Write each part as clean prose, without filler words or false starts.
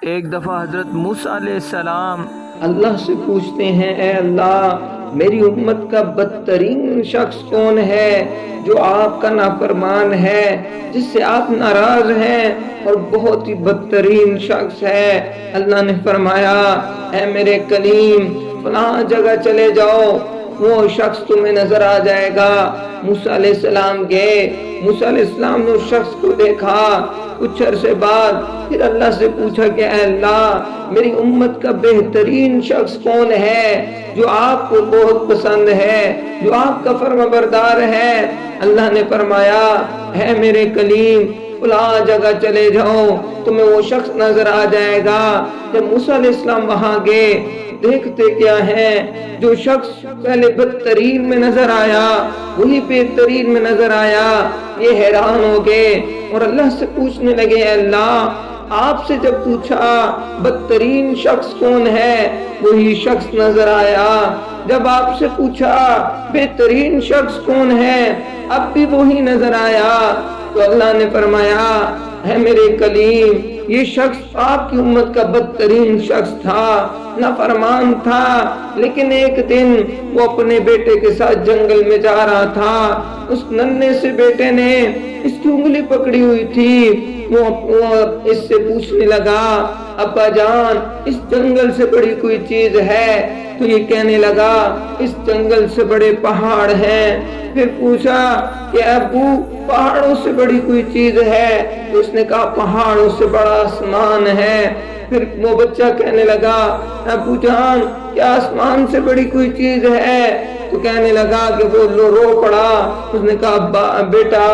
ایک دفعہ حضرت موسیٰ علیہ السلام اللہ سے پوچھتے ہیں، اے اللہ میری امت کا بدترین شخص کون ہے جو آپ کا نافرمان ہے، جس سے آپ ناراض ہیں، اور بہت ہی بدترین شخص ہے۔ اللہ نے فرمایا، اے میرے کلیم فلاں جگہ چلے جاؤ، وہ شخص تمہیں نظر آ جائے گا۔ موسیٰ علیہ السلام گئے، موسیٰ علیہ السلام نے اس شخص کو دیکھا۔ کچھ عرصے بعد پھر اللہ سے پوچھا کہ اے اللہ میری امت کا بہترین شخص کون ہے جو آپ کو بہت پسند ہے، جو آپ کا فرما بردار ہے۔ اللہ نے فرمایا، اے میرے کلیم فلاں جگہ چلے جاؤ، تمہیں وہ شخص نظر آ جائے گا۔ جب موسیٰ علیہ السلام وہاں گئے، دیکھتے کیا ہے، جو شخص پہلے بدترین میں نظر آیا وہی بہترین میں نظر آیا۔ یہ حیران ہو گئے اور اللہ سے پوچھنے لگے، اے اللہ آپ سے جب پوچھا بدترین شخص کون ہے، وہی شخص نظر آیا۔ جب آپ سے پوچھا بہترین شخص کون ہے، اب بھی وہی نظر آیا۔ تو اللہ نے فرمایا، اے میرے کلیم یہ شخص آپ کی امت کا بدترین شخص تھا، نافرمان تھا، لیکن ایک دن وہ اپنے بیٹے کے ساتھ جنگل میں جا رہا تھا۔ اس ننھے سے بیٹے نے اس کی انگلی پکڑی ہوئی تھی۔ وہ اس سے پوچھنے لگا، ابا جان اس جنگل سے بڑی کوئی چیز ہے؟ تو یہ کہنے لگا، اس جنگل سے بڑے پہاڑ ہیں۔ پھر پوچھا کہ ابو پہاڑوں سے بڑی کوئی چیز ہے؟ تو اس نے کہا پہاڑوں سے بڑا آسمان ہے۔ پھر وہ بچہ کہنے لگا، ابو جان کیا آسمان سے بڑی کوئی چیز ہے؟ تو کہنے لگا کہ وہ رو پڑا۔ اس نے کہا بیٹا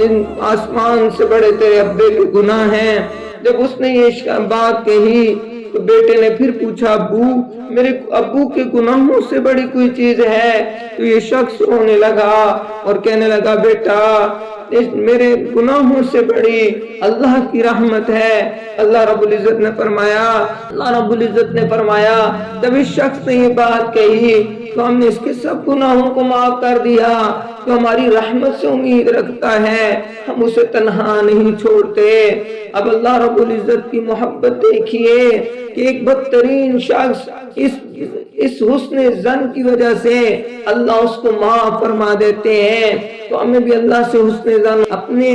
ان آسمان سے بڑے تیرے ابے کے گناہ ہیں۔ جب اس نے یہ بات کہی تو بیٹے نے پھر پوچھا، ابو میرے ابو کے گناہوں سے بڑی کوئی چیز ہے؟ تو یہ شخص رونے لگا اور کہنے لگا، بیٹا میرے گناہوں سے بڑی اللہ کی رحمت ہے۔ اللہ رب العزت نے فرمایا جب اس شخص نے یہ بات کہی تو ہم نے اس کے سب گناہوں کو معاف کر دیا۔ جو ہماری رحمت سے امید رکھتا ہے ہم اسے تنہا نہیں چھوڑتے۔ اب اللہ رب العزت کی محبت دیکھیے کہ ایک بدترین شخص اس حسن ظن کی وجہ سے اللہ اس کو معاف فرما دیتے ہیں۔ تو ہمیں بھی اللہ سے حسن ظن اپنے